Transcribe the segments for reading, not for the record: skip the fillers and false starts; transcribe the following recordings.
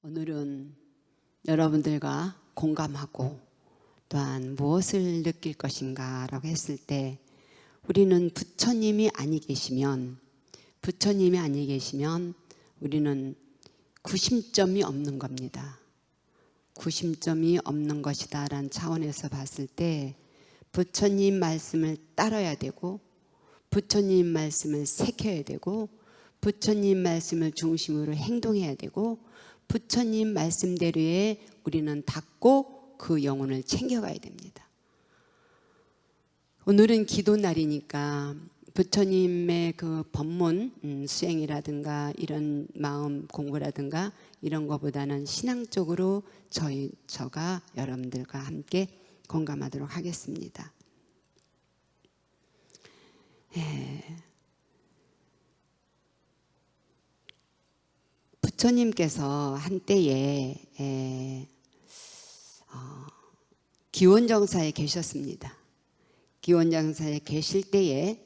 오늘은 여러분들과 공감하고 또한 무엇을 느낄 것인가 라고 했을 때 우리는 부처님이 아니 계시면 우리는 구심점이 없는 겁니다. 구심점이 없는 것이다 라는 차원에서 봤을 때 부처님 말씀을 따라야 되고 부처님 말씀을 새겨야 되고 부처님 말씀을 중심으로 행동해야 되고 부처님 말씀대로에 우리는 닦고 그 영혼을 챙겨가야 됩니다. 오늘은 기도 날이니까 부처님의 그 법문 수행이라든가 이런 마음 공부라든가 이런 것보다는 신앙적으로 저가 여러분들과 함께 공감하도록 하겠습니다. 부처님께서 한때에 기원정사에 계셨습니다. 기원정사에 계실 때에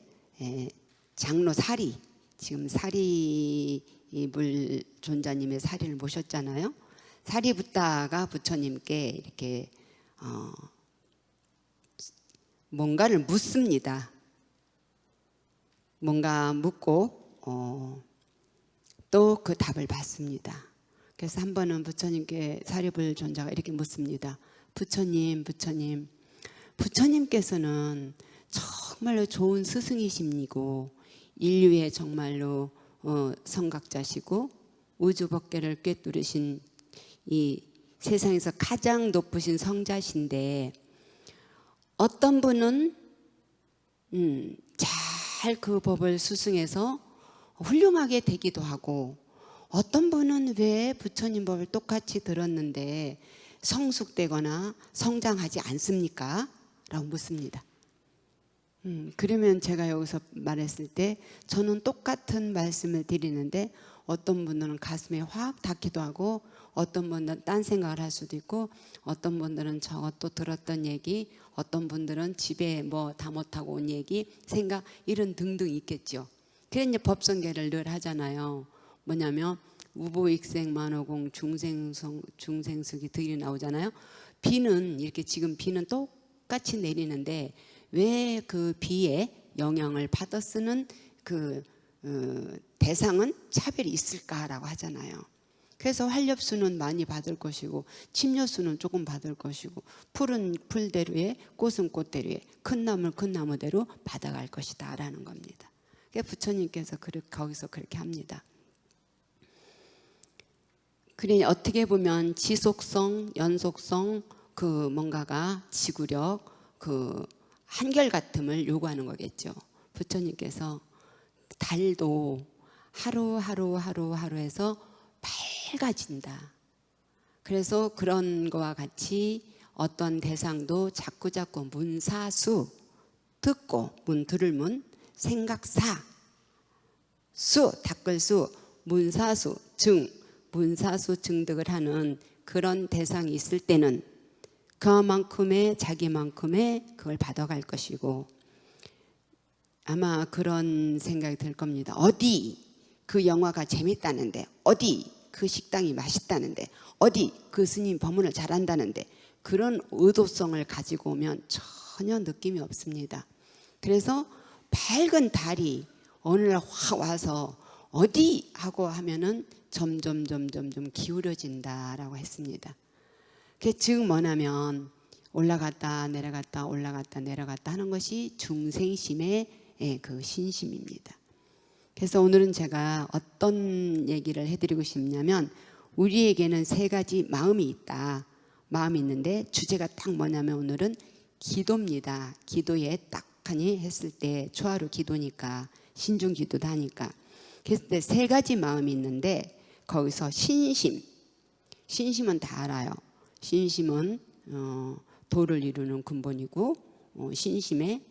장로 사리, 지금 사리불 존자님의 사리를 모셨잖아요. 사리붓다가 부처님께 이렇게 뭔가를 묻습니다. 뭔가 묻고 또 그 답을 받습니다. 그래서 한 번은 부처님께 사리불 존자가 이렇게 묻습니다. 부처님께서는 정말로 좋은 스승이시고 인류의 정말로 성각자시고 우주법계를 꿰뚫으신 이 세상에서 가장 높으신 성자신데 어떤 분은 잘 그 법을 수승해서 훌륭하게 되기도 하고 어떤 분은 왜 부처님 법을 똑같이 들었는데 성숙되거나 성장하지 않습니까? 라고 묻습니다. 그러면 제가 여기서 말했을 때 저는 똑같은 말씀을 드리는데 어떤 분들은 가슴에 확 닿기도 하고 어떤 분들은 딴 생각을 할 수도 있고 어떤 분들은 저것도 들었던 얘기 어떤 분들은 집에 뭐 다 못하고 온 얘기 생각 이런 등등 있겠죠. 그래서 이제 법성계를 늘 하잖아요. 뭐냐면 우보익생 만호공 중생숙이 들이 나오잖아요. 비는 이렇게 지금 비는 똑같이 내리는데 왜 그 비에 영향을 받아 쓰는 그 대상은 차별이 있을까라고 하잖아요. 그래서 활엽수는 많이 받을 것이고 침료수는 조금 받을 것이고 풀은 풀대로에 꽃은 꽃대로에 큰 나무는 큰 나무대로 받아갈 것이다 라는 겁니다. 부처님께서 거기서 그렇게 합니다. 그러니 어떻게 보면 지속성, 연속성, 그 뭔가가 지구력, 그 한결같음을 요구하는 거겠죠. 부처님께서 달도 하루하루해서 밝아진다. 그래서 그런 거와 같이 어떤 대상도 자꾸자꾸 문사수, 듣고 문 들을 문, 생각사, 수, 닦을수, 문사수, 문사수 증득을 하는 그런 대상이 있을 때는 그만큼의 자기만큼의 그걸 받아갈 것이고 아마 그런 생각이 들 겁니다. 어디 그 영화가 재밌다는데 어디 그 식당이 맛있다는데 어디 그 스님 법문을 잘한다는데 그런 의도성을 가지고 오면 전혀 느낌이 없습니다. 그래서 밝은 달이 어느 날 확 와서 어디 하고 하면은 점점 기울어진다라고 했습니다. 그게 즉 뭐냐면 올라갔다 내려갔다 올라갔다 내려갔다 하는 것이 중생심의 그 신심입니다. 그래서 오늘은 제가 어떤 얘기를 해드리고 싶냐면 우리에게는 세 가지 마음이 있다. 마음이 있는데 주제가 딱 뭐냐면 오늘은 기도입니다. 기도에 딱하니 했을 때 초하루 기도니까 신중 기도도 하니까 그래서 세 가지 마음이 있는데 거기서 신심은 다 알아요. 신심은 도를 이루는 근본이고 신심의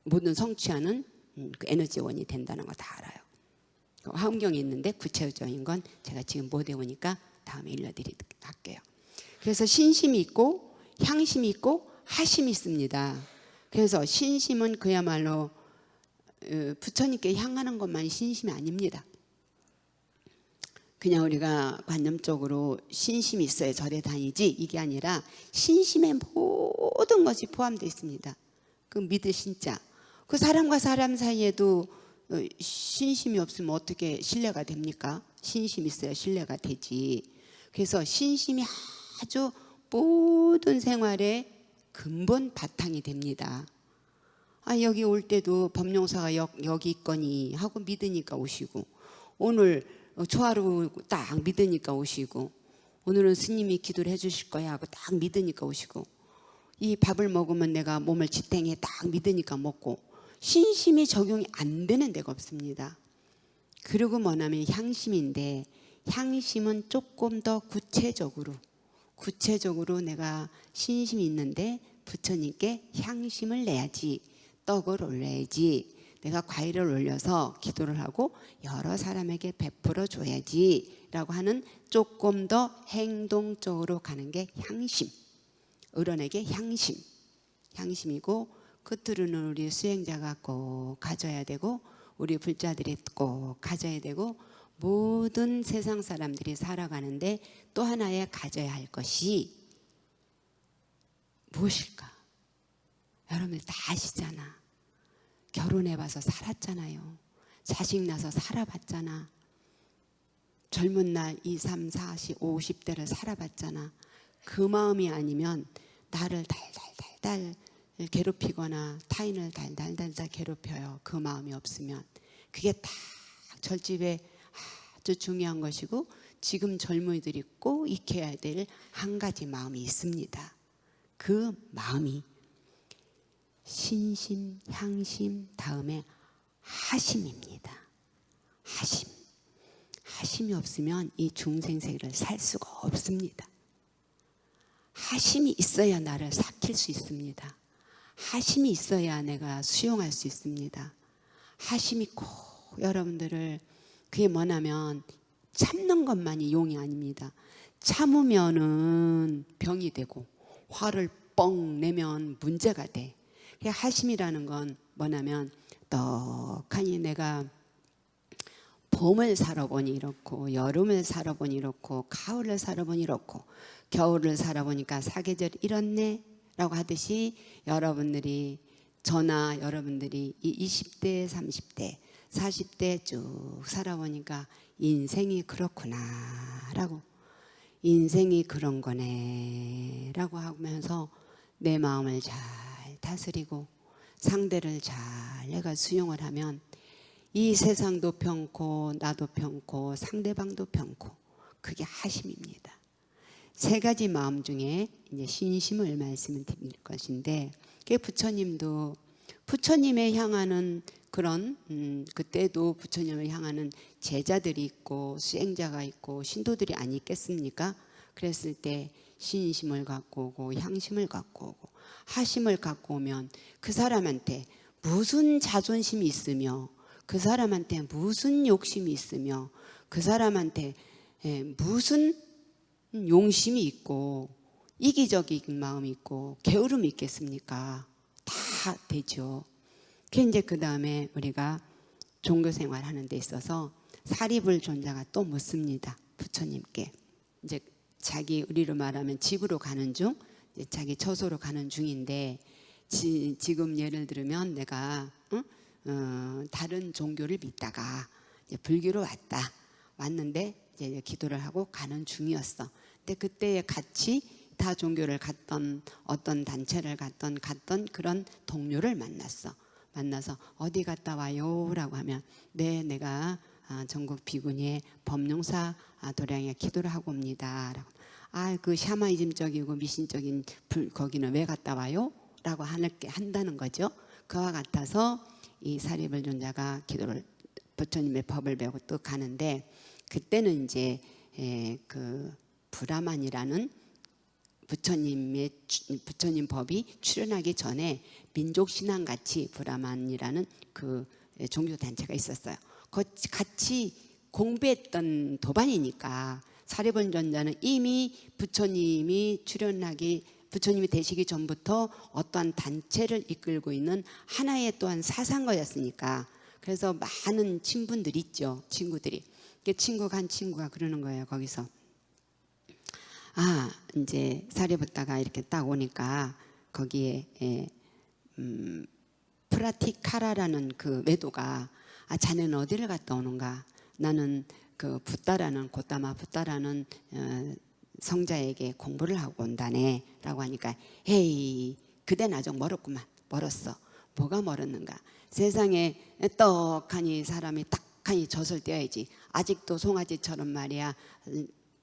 모든 성취하는 그 에너지원이 된다는 거 다 알아요. 화엄경이 있는데 구체적인 건 제가 지금 못 외우니까 다음에 일러드리도록 할게요. 그래서 신심이 있고 향심이 있고 하심이 있습니다. 그래서 신심은 그야말로 부처님께 향하는 것만이 신심이 아닙니다. 그냥 우리가 관념적으로 신심이 있어야 절에 다니지 이게 아니라 신심의 모든 것이 포함되어 있습니다. 그 믿을 신자. 그 사람과 사람 사이에도 신심이 없으면 어떻게 신뢰가 됩니까? 신심이 있어야 신뢰가 되지. 그래서 신심이 아주 모든 생활의 근본 바탕이 됩니다. 여기 올 때도 법룡사가 여기 있거니 하고 믿으니까 오시고, 오늘 초하루 딱 믿으니까 오시고, 오늘은 스님이 기도를 해주실 거야 하고 딱 믿으니까 오시고, 이 밥을 먹으면 내가 몸을 지탱해 딱 믿으니까 먹고, 신심이 적용이 안 되는 데가 없습니다. 그리고 뭐냐면 향심인데, 향심은 조금 더 구체적으로 내가 신심이 있는데 부처님께 향심을 내야지, 떡을 올려야지, 내가 과일을 올려서 기도를 하고 여러 사람에게 베풀어 줘야지 라고 하는 조금 더 행동적으로 가는 게 향심, 어른에게 향심이고, 끝으로는 우리 수행자가 꼭 가져야 되고 우리 불자들이 꼭 가져야 되고, 모든 세상 사람들이 살아가는데 또 하나의 가져야 할 것이 무엇일까? 여러분들 다 아시잖아. 결혼해봐서 살았잖아요. 자식 낳아서 살아봤잖아. 젊은 날 20, 30, 40, 50대를 살아봤잖아. 그 마음이 아니면 나를 달달달달 괴롭히거나 타인을 달달달달 괴롭혀요. 그 마음이 없으면. 그게 딱 절집에 아주 중요한 것이고, 지금 젊은이들이 꼭 익혀야 될 한 가지 마음이 있습니다. 그 마음이 신심, 향심, 다음에 하심입니다. 하심이 없으면 이 중생세계를 살 수가 없습니다. 하심이 있어야 나를 삭힐 수 있습니다. 하심이 있어야 내가 수용할 수 있습니다. 하심이 꼭 여러분들을, 그게 뭐냐면 참는 것만이 용이 아닙니다. 참으면은 병이 되고 화를 뻥 내면 문제가 돼. 하심이라는 건 뭐냐면, 떡하니 내가 봄을 살아보니 이렇고, 여름을 살아보니 이렇고, 가을을 살아보니 이렇고, 겨울을 살아보니까 사계절 이렇네 라고 하듯이, 여러분들이 여러분들이 이 20대 30대 40대 쭉 살아보니까 인생이 그렇구나 라고, 인생이 그런 거네 라고 하면서 내 마음을 잘 다스리고 상대를 잘 내가 수용을 하면 이 세상도 평고 나도 평고 상대방도 평고, 그게 하심입니다. 세 가지 마음 중에 이제 신심을 말씀을 드릴 것인데, 그게 부처님도 부처님에 향하는 그런 그때도 부처님을 향하는 제자들이 있고 수행자가 있고 신도들이 아니 있겠습니까? 그랬을 때 신심을 갖고 오고 향심을 갖고 오고 하심을 갖고 오면 그 사람한테 무슨 자존심이 있으며, 그 사람한테 무슨 욕심이 있으며, 그 사람한테 무슨 용심이 있고 이기적인 마음이 있고 게으름이 있겠습니까? 다 되죠. 이제 그 다음에 우리가 종교 생활하는 데 있어서 사리불 존자가 또 묻습니다. 부처님께. 이제 자기 우리로 말하면 집으로 가는 중, 이제 자기 처소로 가는 중인데, 지금 예를 들면 내가 다른 종교를 믿다가 이제 불교로 왔는데 이제 기도를 하고 가는 중이었어. 근데 그때 같이 다 종교를 갔던, 어떤 단체를 갔던 그런 동료를 만나서 어디 갔다 와요? 라고 하면, 네, 내가 전국 비구니의 법룡사 도량에 기도를 하고 옵니다. 라고. 그 샤머니즘적이고 미신적인 거기는 왜 갔다 와요? 라고 한다는 거죠. 그와 같아서 이 사리불 존자가 기도를, 부처님의 법을 배우고 또 가는데, 그때는 이제 그 브라만이라는 부처님 법이 출현하기 전에 민족신앙 같이 브라만이라는 그 종교 단체가 있었어요. 같이 공부했던 도반이니까 사리불 존자는 이미 부처님이 되시기 전부터 어떠한 단체를 이끌고 있는 하나의 또한 사상가였으니까, 그래서 많은 친분들이 있죠. 친구들이. 간 친구가 그러는 거예요. 거기서 이제 사리부타가 이렇게 딱 오니까 거기에 프라티카라라는 그 외도가 자네는 어디를 갔다 오는가? 나는 그 붓다라는 고타마 붓다라는 성자에게 공부를 하고 온다네 라고 하니까 헤이 그댄 아직 멀었구만. 멀었어. 뭐가 멀었는가? 세상에 떡하니 사람이 딱하니 젖을 떼어야지. 아직도 송아지처럼 말이야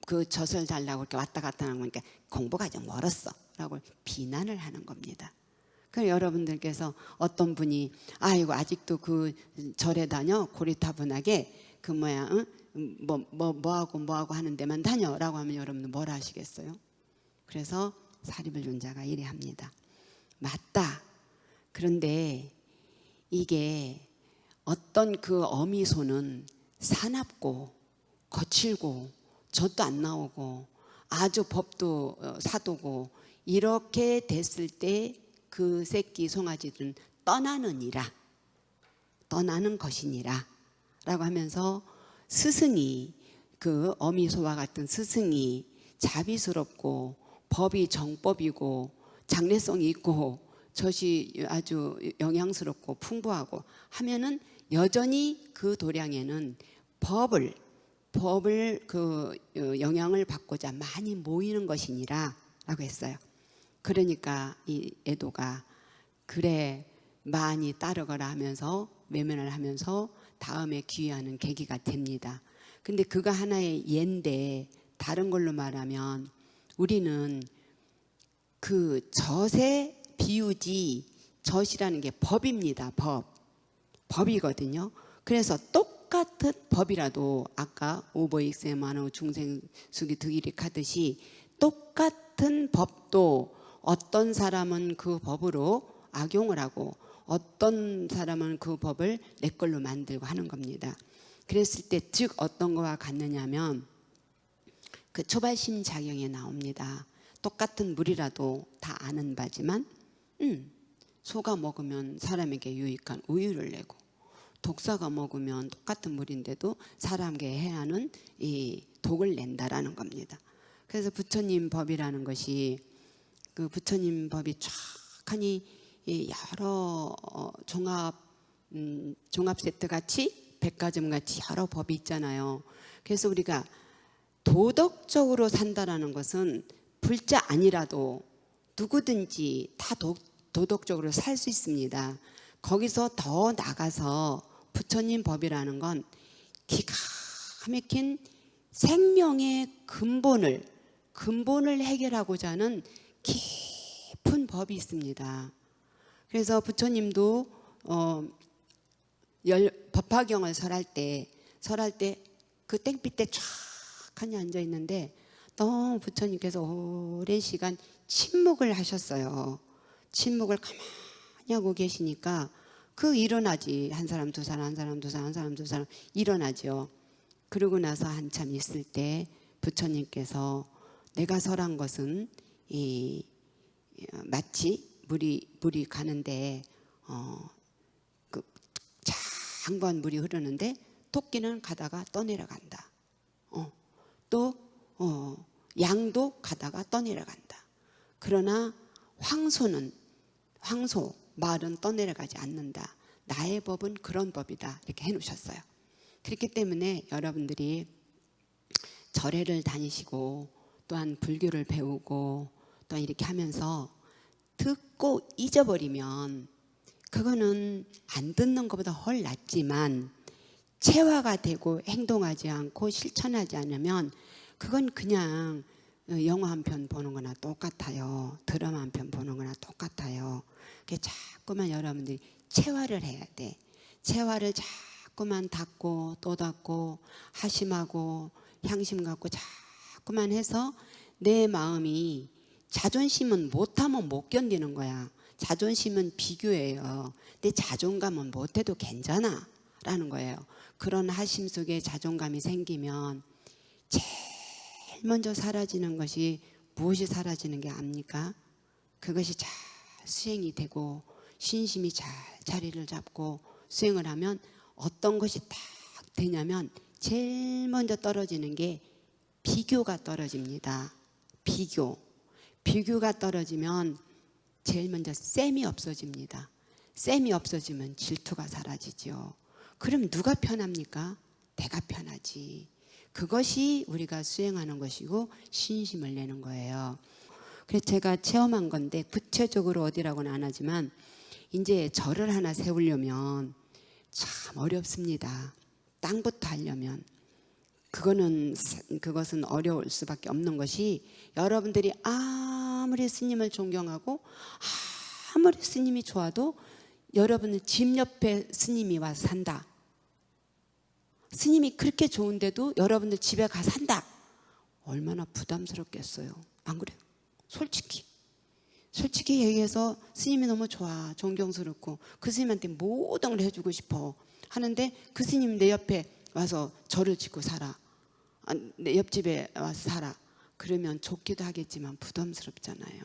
그 젖을 달라고 이렇게 왔다 갔다 하는 거니까 공부가 아직 멀었어 라고 비난을 하는 겁니다. 그래서 여러분들께서 어떤 분이 아이고 아직도 그 절에 다녀 고리타분하게 그 뭐야 뭐하고 하는 데만 다녀라고 하면 여러분들 뭘 하시겠어요? 그래서 사리불존자가 이래 합니다. 맞다. 그런데 이게 어떤 그 어미소는 사납고 거칠고 젖도 안 나오고 아주 법도 사도고 이렇게 됐을 때 그 새끼 송아지들은 떠나는 것이니라 라고 하면서 스승이 그 어미소와 같은 스승이 자비스럽고 법이 정법이고 장래성이 있고 젖이 아주 영양스럽고 풍부하고 하면은 여전히 그 도량에는 법을 그 영향을 받고자 많이 모이는 것이니라 라고 했어요. 그러니까 이 애도가 그래 많이 따르거라 하면서 외면을 하면서 다음에 귀의하는 계기가 됩니다. 근데 그거 하나의 예인데 다른 걸로 말하면 우리는 그 젖의 비유지 젖이라는 게 법입니다. 법이거든요. 그래서 똑같은 법이라도 아까 오보익세만호 중생수기 득일이 하듯이 똑같은 법도 어떤 사람은 그 법으로 악용을 하고 어떤 사람은 그 법을 내 걸로 만들고 하는 겁니다. 그랬을 때 즉 어떤 거와 같느냐면 그 초발심 작용에 나옵니다. 똑같은 물이라도 다 아는 바지만 소가 먹으면 사람에게 유익한 우유를 내고 독사가 먹으면 똑같은 물인데도 사람에게 해하는 이 독을 낸다라는 겁니다. 그래서 부처님 법이라는 것이 그 부처님 법이 쫙하니 여러 종합 세트 같이 백화점 같이 여러 법이 있잖아요. 그래서 우리가 도덕적으로 산다라는 것은 불자 아니라도 누구든지 다 도덕적으로 살 수 있습니다. 거기서 더 나가서 부처님 법이라는 건 기가 막힌 생명의 근본을 해결하고자 하는 깊은 법이 있습니다. 그래서 부처님도 법화경을 설할 때 그 땡빛 때 쫙하니 앉아 있는데 너무 부처님께서 오랜 시간 침묵을 하셨어요. 침묵을 가만히 하고 계시니까 그 일어나지. 한 사람 두 사람 한 사람 두 사람 한 사람 두 사람 일어나죠. 그러고 나서 한참 있을 때 부처님께서 내가 설한 것은 마치 물이 가는데 그 장관 물이 흐르는데 토끼는 가다가 떠내려간다. 또 양도 가다가 떠내려간다. 그러나 황소 말은 떠내려가지 않는다. 나의 법은 그런 법이다. 이렇게 해놓으셨어요. 그렇기 때문에 여러분들이 절에를 다니시고 또한 불교를 배우고 또한 이렇게 하면서 듣고 잊어버리면 그거는 안 듣는 것보다 훨 낫지만 체화가 되고 행동하지 않고 실천하지 않으면 그건 그냥 영화 한 편 보는 거나 똑같아요. 드라마 한 편 보는 거나 똑같아요. 자꾸만 여러분들이 체화를 해야 돼. 체화를 자꾸만 닦고 또 닦고 하심하고 향심 갖고 자꾸만 해서 내 마음이 자존심은 못하면 못 견디는 거야. 자존심은 비교예요. 내 자존감은 못해도 괜찮아 라는 거예요. 그런 하심 속에 자존감이 생기면 제일 먼저 사라지는 것이 무엇이 사라지는 게 압니까? 그것이 잘 수행이 되고 신심이 잘 자리를 잡고 수행을 하면 어떤 것이 딱 되냐면 제일 먼저 떨어지는 게 비교가 떨어집니다. 비교가 떨어지면 제일 먼저 셈이 없어집니다. 셈이 없어지면 질투가 사라지죠. 그럼 누가 편합니까? 내가 편하지. 그것이 우리가 수행하는 것이고 신심을 내는 거예요. 그래서 제가 체험한 건데 구체적으로 어디라고는 안 하지만 이제 절을 하나 세우려면 참 어렵습니다. 땅부터 하려면 그것은 어려울 수밖에 없는 것이, 여러분들이 아무리 스님을 존경하고 아무리 스님이 좋아도 여러분은 집 옆에 스님이 와서 산다. 스님이 그렇게 좋은데도 여러분들 집에 가 산다. 얼마나 부담스럽겠어요. 안 그래요? 솔직히 얘기해서 스님이 너무 좋아, 존경스럽고 그 스님한테 모든 걸 해주고 싶어 하는데 그 스님 내 옆에 와서 절을 짓고 살아, 내 옆집에 와서 살아. 그러면 좋기도 하겠지만 부담스럽잖아요.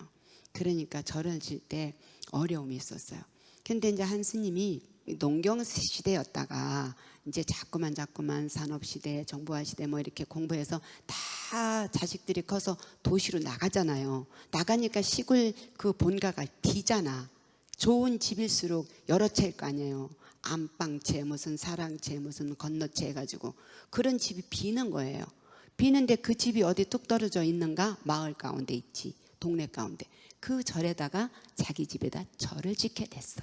그러니까 절을 질 때 어려움이 있었어요. 근데 이제 한 스님이 농경 시대였다가 이제 자꾸만 산업 시대, 정보화 시대 뭐 이렇게 공부해서 다 자식들이 커서 도시로 나가잖아요. 나가니까 시골 그 본가가 비잖아. 좋은 집일수록 여러 채일 거 아니에요. 안방채, 무슨 사랑채, 무슨 건너채 해가지고 그런 집이 비는 거예요. 비는데 그 집이 어디 뚝 떨어져 있는가? 마을 가운데 있지, 동네 가운데. 그 절에다가 자기 집에다 절을 짓게 됐어.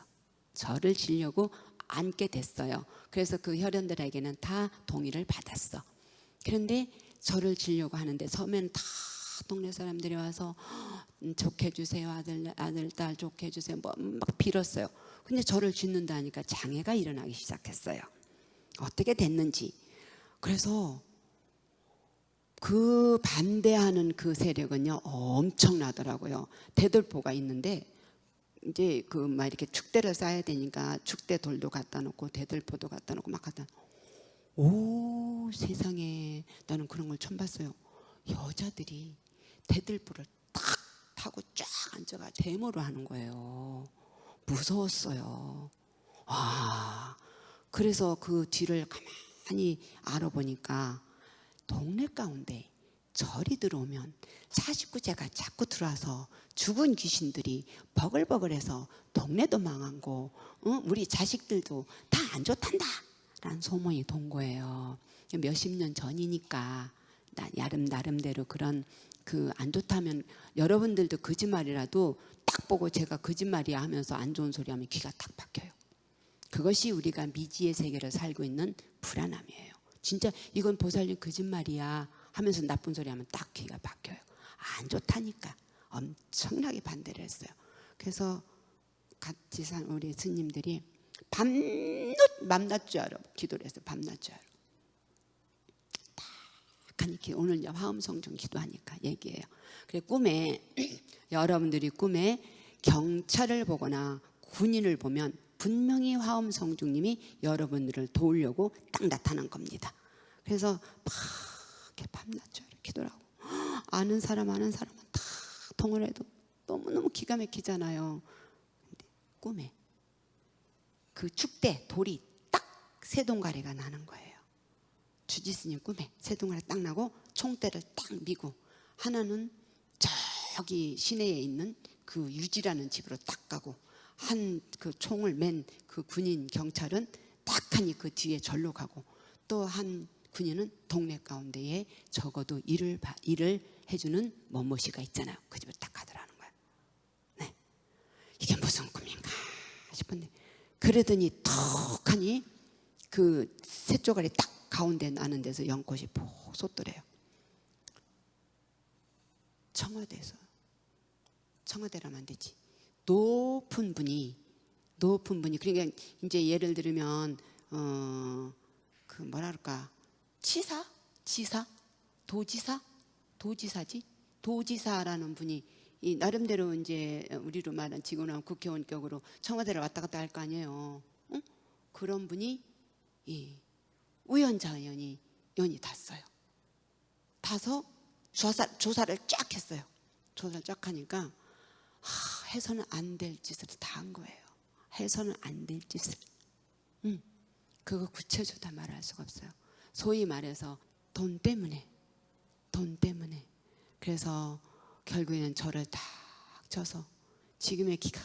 절을 지려고 앉게 됐어요. 그래서 그 혈연들에게는 다 동의를 받았어. 그런데 절을 지려고 하는데 처음엔 다 동네 사람들이 와서 좋게 해주세요, 아들 딸 좋게 해주세요, 뭐 막 빌었어요. 근데 절을 짓는다 하니까 장애가 일어나기 시작했어요. 어떻게 됐는지. 그래서 그 반대하는 그 세력은요 엄청나더라고요. 대들보가 있는데 이제 그 막 이렇게 축대를 쌓아야 되니까 축대 돌도 갖다 놓고 대들보도 갖다 놓고 막 갖다 놓고. 오, 세상에, 나는 그런 걸 처음 봤어요. 여자들이 대들보를 탁 타고 쫙 앉아가지고 데모를 하는 거예요. 무서웠어요. 와, 그래서 그 뒤를 가만히 알아보니까 동네 가운데 절이 들어오면 49제가 자꾸 들어와서 죽은 귀신들이 버글버글해서 동네도 망하고 우리 자식들도 다 안 좋단다 라는 소문이 돈 거예요. 몇십 년 전이니까 나름대로 그런 그 안 좋다면 여러분들도 거짓말이라도 딱 보고 제가 거짓말이야 하면서 안 좋은 소리 하면 귀가 딱 박혀요. 그것이 우리가 미지의 세계를 살고 있는 불안함이에요. 진짜 이건 보살님 거짓말이야 하면서 나쁜 소리 하면 딱 귀가 박혀요. 안 좋다니까 엄청나게 반대를 했어요. 그래서 같이 산 우리 스님들이 밤낮 줄 알아 기도를 했어요. 밤낮 줄 알아. 딱 이렇게 오늘 화엄성중 기도하니까 얘기해요. 그래 꿈에 여러분들이 꿈에 경찰을 보거나 군인을 보면 분명히 화엄성중님이 여러분들을 도우려고 딱 나타난 겁니다. 그래서 막 이렇게 밤낮 줄 알아 기도를 하고 아는 사람은 다 통을 해도 너무너무 기가 막히잖아요. 근데 꿈에 그 축대 돌이 딱 세 동가리가 나는 거예요. 주지스님 꿈에 세 동가리 딱 나고 총대를 딱 미고 하나는 저기 시내에 있는 그 유지라는 집으로 딱 가고 한 그 총을 맨 그 군인 경찰은 딱하니 그 뒤에 절로 가고 또 한 군인은 동네 가운데에 적어도 일을 해주는 뭐뭐시가 있잖아요. 그 집을 딱 가더라는 거야. 네. 이게 무슨 꿈인가 싶은데 그러더니 턱하니 그 세 쪼가리 딱 가운데 나는 데서 연꽃이 폭 솟더래요. 청와대라면 안 되지. 높은 분이 그러니까 이제 예를 들면 그 뭐라 그럴까 지사 도지사라는 분이 이 나름대로 이제 우리로 말하는 지구나 국회의원격으로 청와대를 왔다 갔다 할 거 아니에요. 응? 그런 분이 이 우연히 탔어요. 타서 조사를 쫙 했어요. 조사를 쫙 하니까 해서는 안 될 짓을 다 한 거예요. 해서는 안 될 짓을. 그거 구체적으로 다 말할 수가 없어요. 소위 말해서 돈 때문에. 그래서 결국에는 저를 딱 쳐서 지금의 기가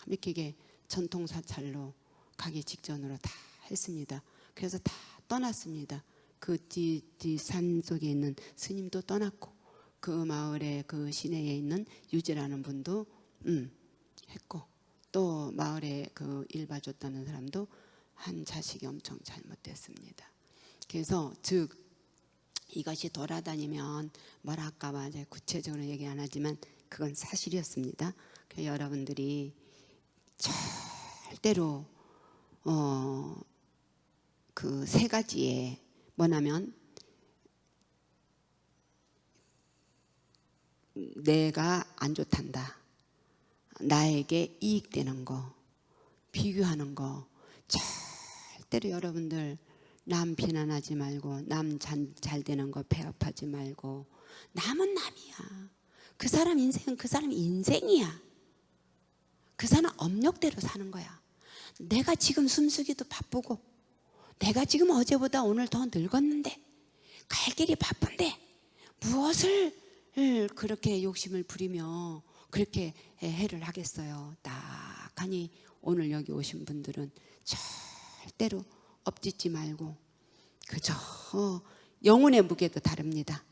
막히게 전통사찰로 가기 직전으로 다 했습니다. 그래서 다 떠났습니다. 그 뒤 산 속에 있는 스님도 떠났고, 그 마을에 그 시내에 있는 유지라는 분도 했고, 또 마을에 그 일 봐줬다는 사람도 한 자식이 엄청 잘못됐습니다. 그래서 즉 이것이 돌아다니면 뭐랄까봐 이제 구체적으로 얘기 안 하지만 그건 사실이었습니다. 그래서 여러분들이 절대로 그 세 가지에 뭐냐면 내가 안 좋단다, 나에게 이익되는 거, 비교하는 거, 절대로 여러분들 남 비난하지 말고, 남 잘 되는 거 배합하지 말고, 남은 남이야. 그 사람 인생은 그 사람 인생이야. 그 사람 업력대로 사는 거야. 내가 지금 숨쉬기도 바쁘고, 내가 지금 어제보다 오늘 더 늙었는데, 갈 길이 바쁜데 무엇을 그렇게 욕심을 부리며 그렇게 해를 하겠어요. 딱하니 오늘 여기 오신 분들은 절대로 엎짓지 말고 그저 영혼의 무게도 다릅니다.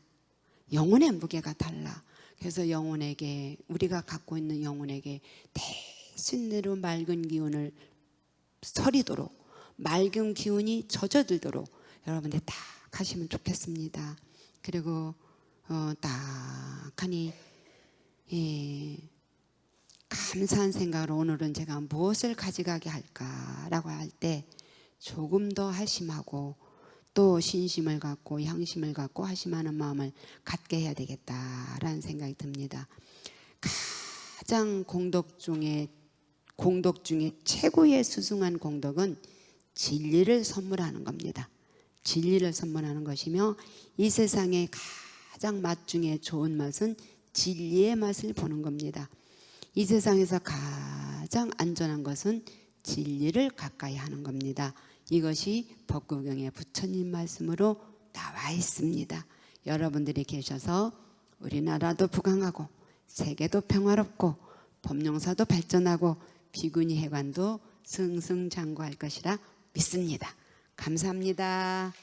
영혼의 무게가 달라. 그래서 영혼에게, 우리가 갖고 있는 영혼에게 대신대로 맑은 기운을 서리도록, 맑은 기운이 젖어들도록 여러분들 딱 하시면 좋겠습니다. 그리고 딱하니 감사한 생각으로 오늘은 제가 무엇을 가져가게 할까라고 할 때 조금 더 har심하고 또 신심을 갖고 향심을 갖고 har심하는 마음을 갖게 해야 되겠다라는 생각이 듭니다. 가장 공덕 중에 최고의 수승한 공덕은 진리를 선물하는 겁니다. 진리를 선물하는 것이며, 이 세상에 가장 맛 중에 좋은 맛은 진리의 맛을 보는 겁니다. 이 세상에서 가장 안전한 것은 진리를 가까이 하는 겁니다. 이것이 법구경의 부처님 말씀으로 나와 있습니다. 여러분들이 계셔서 우리나라도 부강하고 세계도 평화롭고 법령사도 발전하고 비구니 해관도 승승장구할 것이라 믿습니다. 감사합니다.